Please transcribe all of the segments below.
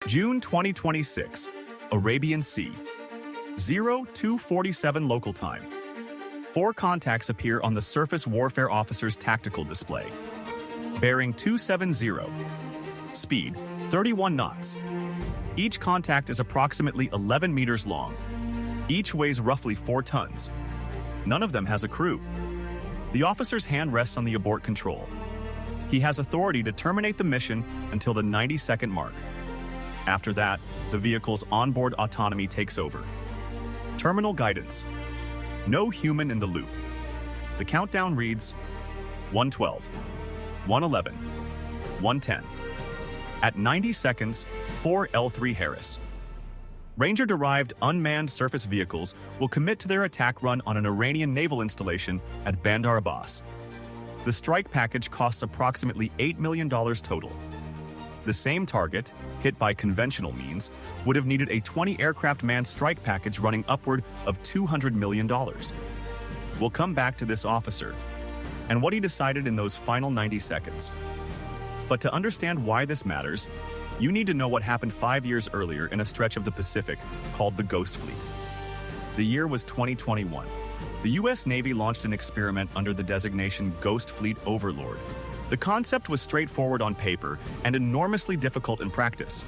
June 2026, Arabian Sea, 0247 local time. 4 contacts appear on the Surface Warfare Officer's tactical display. Bearing 270. Speed, 31 knots. Each contact is approximately 11 meters long. Each weighs roughly 4 tons. None of them has a crew. The officer's hand rests on the abort control. He has authority to terminate the mission until the 90-second mark. After that, the vehicle's onboard autonomy takes over. Terminal guidance. No human in the loop. The countdown reads 112, 111, 110. At 90 seconds, 4 L3Harris Ranger-derived unmanned surface vehicles will commit to their attack run on an Iranian naval installation at Bandar Abbas. The strike package costs approximately $8 million total. The same target, hit by conventional means, would have needed a 20-aircraft manned strike package running upward of $200 million. We'll come back to this officer and what he decided in those final 90 seconds. But to understand why this matters, you need to know what happened 5 years earlier in a stretch of the Pacific called the Ghost Fleet. The year was 2021. The U.S. Navy launched an experiment under the designation Ghost Fleet Overlord. The concept was straightforward on paper and enormously difficult in practice.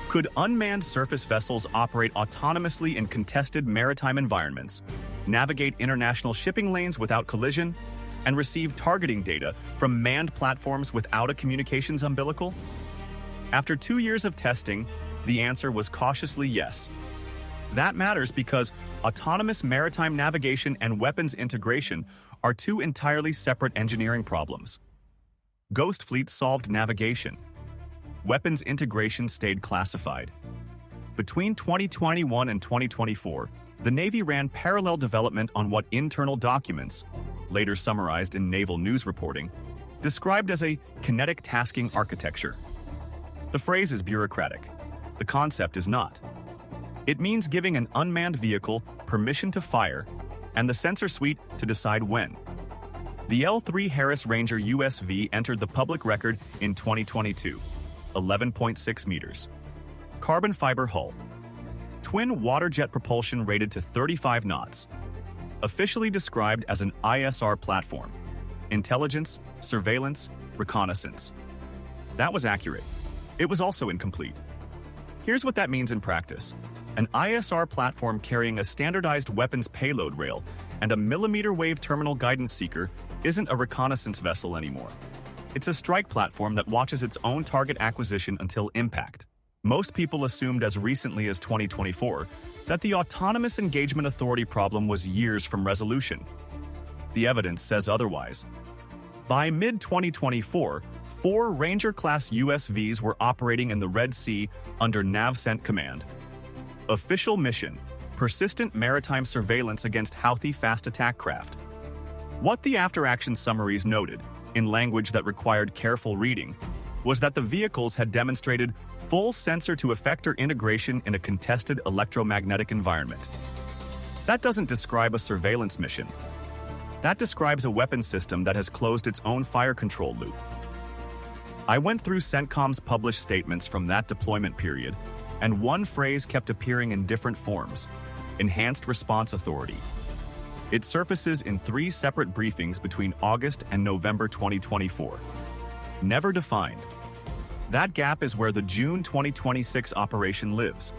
Could unmanned surface vessels operate autonomously in contested maritime environments, navigate international shipping lanes without collision, and receive targeting data from manned platforms without a communications umbilical? After 2 years of testing, the answer was cautiously yes. That matters because autonomous maritime navigation and weapons integration are 2 entirely separate engineering problems. Ghost Fleet solved navigation. Weapons integration stayed classified. Between 2021 and 2024, the Navy ran parallel development on what internal documents, later summarized in naval news reporting, described as a kinetic tasking architecture. The phrase is bureaucratic. The concept is not. It means giving an unmanned vehicle permission to fire and the sensor suite to decide when. The L3Harris Ranger USV entered the public record in 2022, 11.6 meters. Carbon fiber hull. Twin water jet propulsion rated to 35 knots. Officially described as an ISR platform. Intelligence, surveillance, reconnaissance. That was accurate. It was also incomplete. Here's what that means in practice. An ISR platform carrying a standardized weapons payload rail and a millimeter-wave terminal guidance seeker isn't a reconnaissance vessel anymore. It's a strike platform that watches its own target acquisition until impact. Most people assumed as recently as 2024 that the Autonomous Engagement Authority problem was years from resolution. The evidence says otherwise. By mid-2024, 4 Ranger-class USVs were operating in the Red Sea under Naval command. Official mission: persistent maritime surveillance against Houthi fast attack craft. What the after-action summaries noted, in language that required careful reading, was that the vehicles had demonstrated full sensor-to-effector integration in a contested electromagnetic environment. That doesn't describe a surveillance mission. That describes a weapons system that has closed its own fire control loop. I went through CENTCOM's published statements from that deployment period, and one phrase kept appearing in different forms: Enhanced Response Authority. It surfaces in 3 separate briefings between August and November 2024. Never defined. That gap is where the June 2026 operation lives.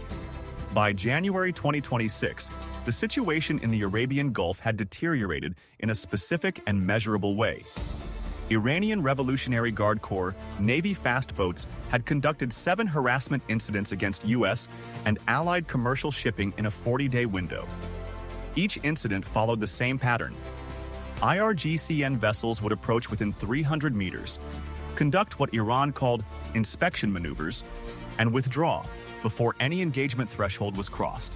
By January 2026, the situation in the Arabian Gulf had deteriorated in a specific and measurable way. Iranian Revolutionary Guard Corps Navy fast boats had conducted 7 harassment incidents against U.S. and allied commercial shipping in a 40-day window. Each incident followed the same pattern. IRGCN vessels would approach within 300 meters, conduct what Iran called inspection maneuvers, and withdraw before any engagement threshold was crossed.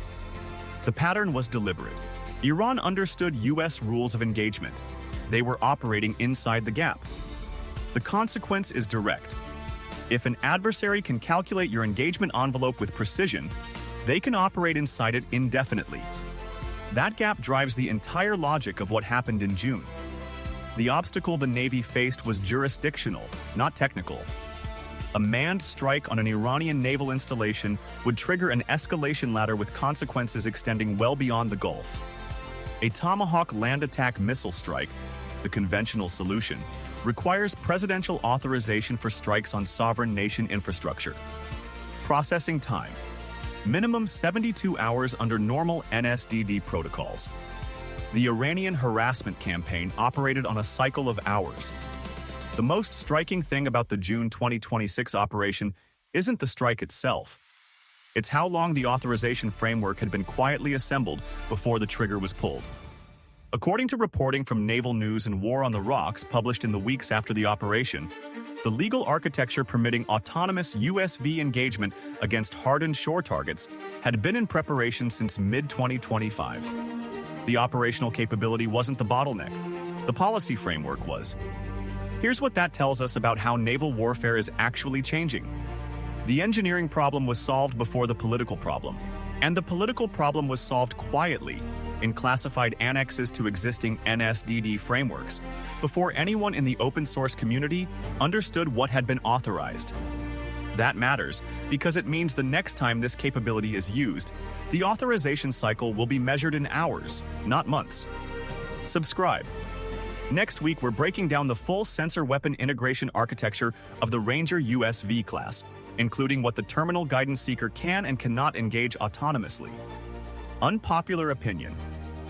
The pattern was deliberate. Iran understood U.S. rules of engagement. They were operating inside the gap. The consequence is direct. If an adversary can calculate your engagement envelope with precision, they can operate inside it indefinitely. That gap drives the entire logic of what happened in June. The obstacle the Navy faced was jurisdictional, not technical. A manned strike on an Iranian naval installation would trigger an escalation ladder with consequences extending well beyond the Gulf. A Tomahawk land attack missile strike, the conventional solution, requires presidential authorization for strikes on sovereign nation infrastructure. Processing time: minimum 72 hours under normal NSDD protocols. The Iranian harassment campaign operated on a cycle of hours. The most striking thing about the June 2026 operation isn't the strike itself. It's how long the authorization framework had been quietly assembled before the trigger was pulled. According to reporting from Naval News and War on the Rocks published in the weeks after the operation, the legal architecture permitting autonomous USV engagement against hardened shore targets had been in preparation since mid-2025. The operational capability wasn't the bottleneck. The policy framework was. Here's what that tells us about how naval warfare is actually changing. The engineering problem was solved before the political problem, and the political problem was solved quietly in classified annexes to existing NSDD frameworks, before anyone in the open source community understood what had been authorized. That matters because it means the next time this capability is used, the authorization cycle will be measured in hours, not months. Subscribe. Next week, we're breaking down the full sensor weapon integration architecture of the Ranger USV class, including what the terminal guidance seeker can and cannot engage autonomously. Unpopular opinion: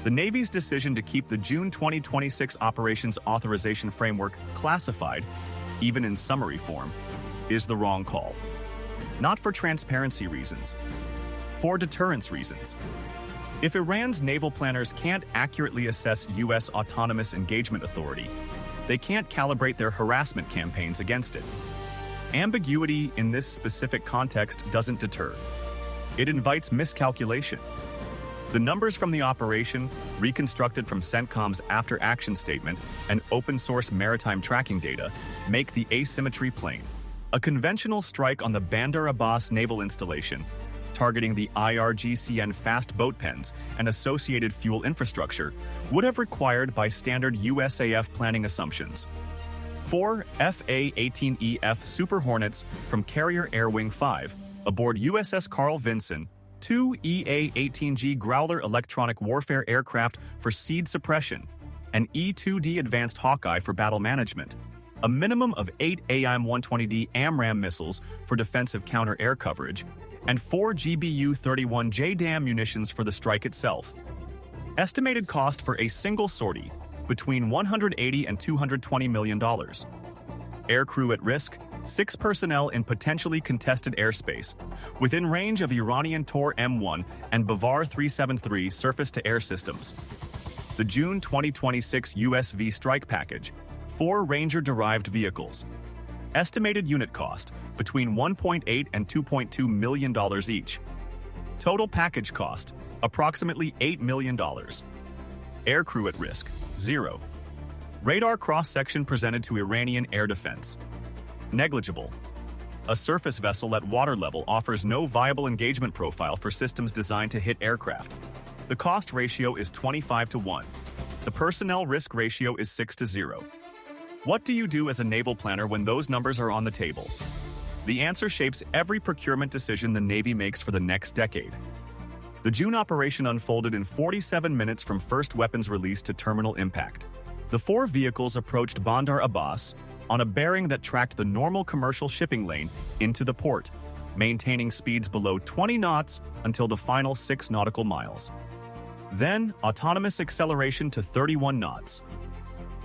the Navy's decision to keep the June 2026 operations authorization framework classified, even in summary form, is the wrong call. Not for transparency reasons, for deterrence reasons. If Iran's naval planners can't accurately assess U.S. autonomous engagement authority, they can't calibrate their harassment campaigns against it. Ambiguity in this specific context doesn't deter. It invites miscalculation. The numbers from the operation, reconstructed from CENTCOM's after-action statement and open-source maritime tracking data, make the asymmetry plain. A conventional strike on the Bandar Abbas naval installation, targeting the IRGCN fast boat pens and associated fuel infrastructure, would have required by standard USAF planning assumptions. 4 FA-18EF Super Hornets from Carrier Air Wing 5 aboard USS Carl Vinson, 2 EA-18G Growler electronic warfare aircraft for seed suppression, and E-2D Advanced Hawkeye for battle management, a minimum of 8 AIM-120D AMRAAM missiles for defensive counter-air coverage, and 4 GBU-31 JDAM munitions for the strike itself. Estimated cost for a single sortie, between $180 and $220 million. Air crew at risk: 6 personnel in potentially contested airspace, within range of Iranian Tor M1 and Bavar 373 surface-to-air systems. The June 2026 USV strike package: 4 Ranger-derived vehicles. Estimated unit cost: between $1.8 and $2.2 million each. Total package cost: approximately $8 million. Air crew at risk: 0. Radar cross-section presented to Iranian air defense: negligible. A surface vessel at water level offers no viable engagement profile for systems designed to hit aircraft. The cost ratio is 25-1. The personnel risk ratio is 6-0. What do you do as a naval planner when those numbers are on the table? The answer shapes every procurement decision the Navy makes for the next decade. The June operation unfolded in 47 minutes from first weapons release to terminal impact. The 4 vehicles approached Bandar Abbas on a bearing that tracked the normal commercial shipping lane into the port, maintaining speeds below 20 knots until the final 6 nautical miles. Then, autonomous acceleration to 31 knots.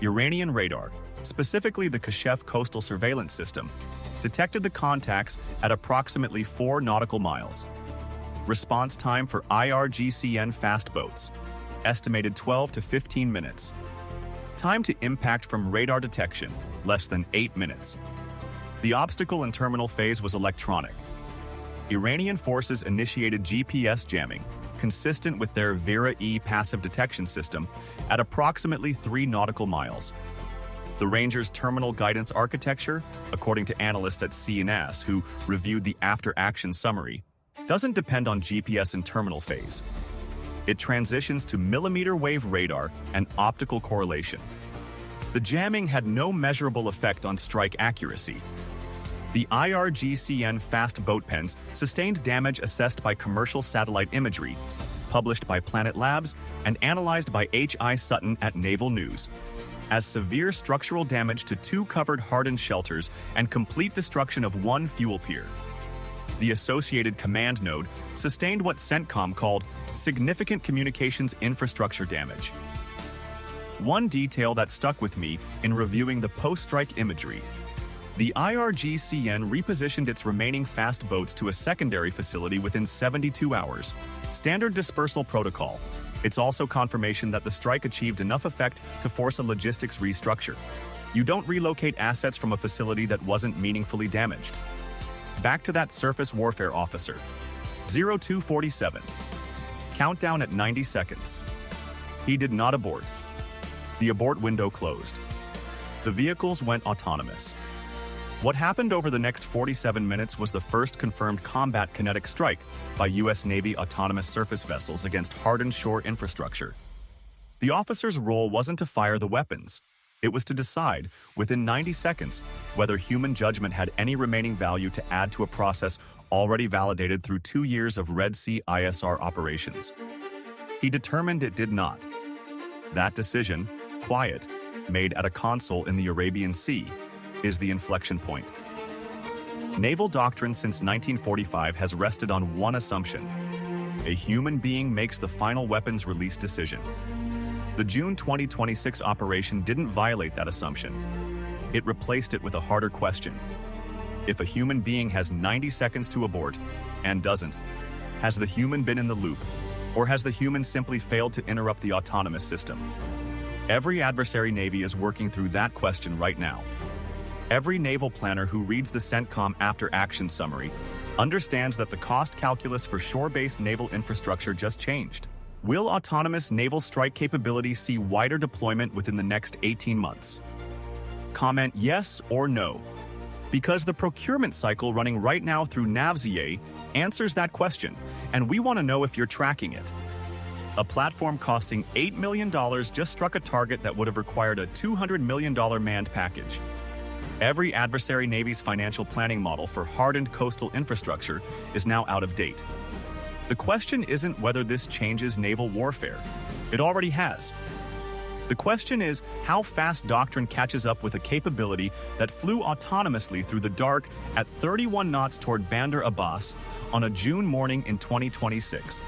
Iranian radar, specifically the Kashef coastal surveillance system, detected the contacts at approximately 4 nautical miles. Response time for IRGCN fast boats: estimated 12 to 15 minutes. Time to impact from radar detection: less than 8 minutes. The obstacle in terminal phase was electronic. Iranian forces initiated GPS jamming, consistent with their Vera-E passive detection system, at approximately 3 nautical miles. The Ranger's terminal guidance architecture, according to analysts at CNS who reviewed the after-action summary, doesn't depend on GPS in terminal phase. It transitions to millimeter wave radar and optical correlation. The jamming had no measurable effect on strike accuracy. The IRGCN fast boat pens sustained damage assessed by commercial satellite imagery, published by Planet Labs and analyzed by H.I. Sutton at Naval News, as severe structural damage to 2 covered hardened shelters and complete destruction of 1 fuel pier. The associated command node sustained what CENTCOM called significant communications infrastructure damage. One detail that stuck with me in reviewing the post-strike imagery: the IRGCN repositioned its remaining fast boats to a secondary facility within 72 hours. Standard dispersal protocol. It's also confirmation that the strike achieved enough effect to force a logistics restructure. You don't relocate assets from a facility that wasn't meaningfully damaged. Back to that surface warfare officer. 0247. Countdown at 90 seconds. He did not abort. The abort window closed. The vehicles went autonomous. What happened over the next 47 minutes was the first confirmed combat kinetic strike by U.S. Navy autonomous surface vessels against hardened shore infrastructure. The officer's role wasn't to fire the weapons. It was to decide, within 90 seconds, whether human judgment had any remaining value to add to a process already validated through 2 years of Red Sea ISR operations. He determined it did not. That decision, quiet, made at a console in the Arabian Sea, is the inflection point. Naval doctrine since 1945 has rested on one assumption: a human being makes the final weapons release decision. The June 2026 operation didn't violate that assumption. It replaced it with a harder question. If a human being has 90 seconds to abort, and doesn't, has the human been in the loop, or has the human simply failed to interrupt the autonomous system? Every adversary navy is working through that question right now. Every naval planner who reads the CENTCOM after-action summary understands that the cost calculus for shore-based naval infrastructure just changed. Will autonomous naval strike capability see wider deployment within the next 18 months? Comment yes or no, because the procurement cycle running right now through Naval answers that question, and we want to know if you're tracking it. A platform costing $8 million just struck a target that would have required a $200 million manned package. Every adversary navy's financial planning model for hardened coastal infrastructure is now out of date. The question isn't whether this changes naval warfare. It already has. The question is how fast doctrine catches up with a capability that flew autonomously through the dark at 31 knots toward Bandar Abbas on a June morning in 2026.